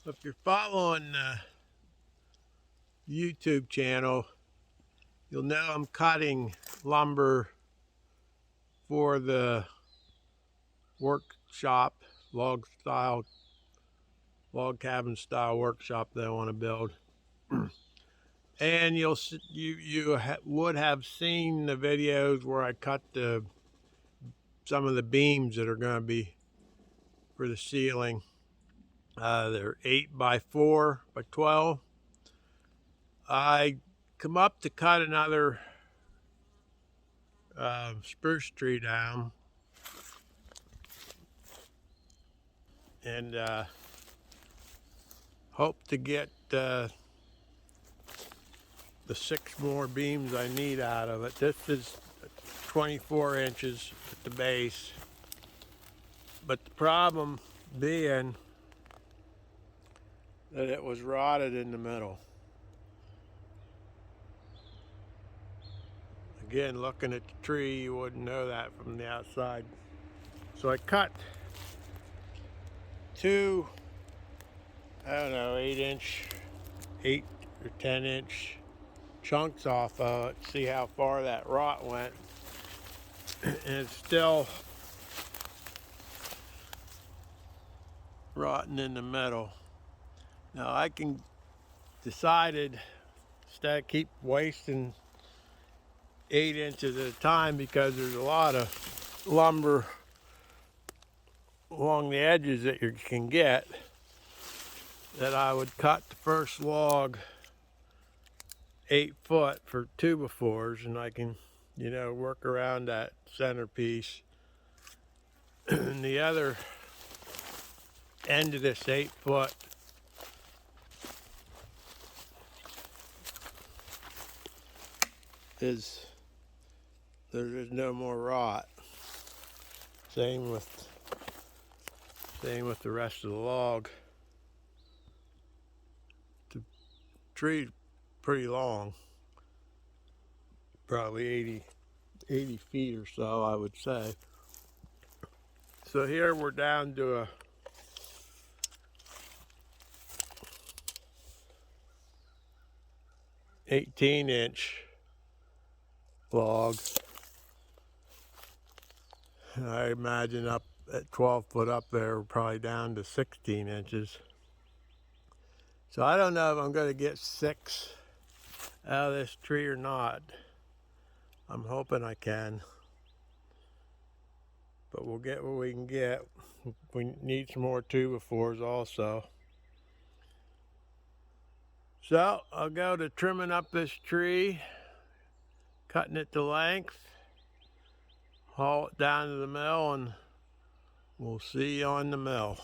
If you're following the YouTube channel, you'll know I'm cutting lumber for the workshop, log cabin style workshop that I want to build. And you would have seen the videos where I cut some of the beams that are going to be for the ceiling. They're 8x4x12. I come up to cut another spruce tree down, and hope to get the 6 more beams I need out of it. This is 24 inches at the base, but the problem being that it was rotted in the middle. Again, looking at the tree, you wouldn't know that from the outside. So I cut 2, I don't know, 8 or 10 inch chunks off of it, see how far that rot went. And it's still rotten in the middle. Now I decided instead of keep wasting 8 inches at a time, because there's a lot of lumber along the edges that you can get, that I would cut the first log 8 foot for 2x4s, and I can, work around that centerpiece. And the other end of this 8 foot is there's no more rot. Same with the rest of the log. The tree's pretty long, probably 80 feet or so, I would say. So here we're down to a 18-inch log. And I imagine up at 12 foot up there, we're probably down to 16 inches. So I don't know if I'm going to get 6 out of this tree or not. I'm hoping I can. But we'll get what we can get. We need some more 2x4s also. So I'll go to trimming up this tree, cutting it to length, haul it down to the mill, and we'll see you on the mill.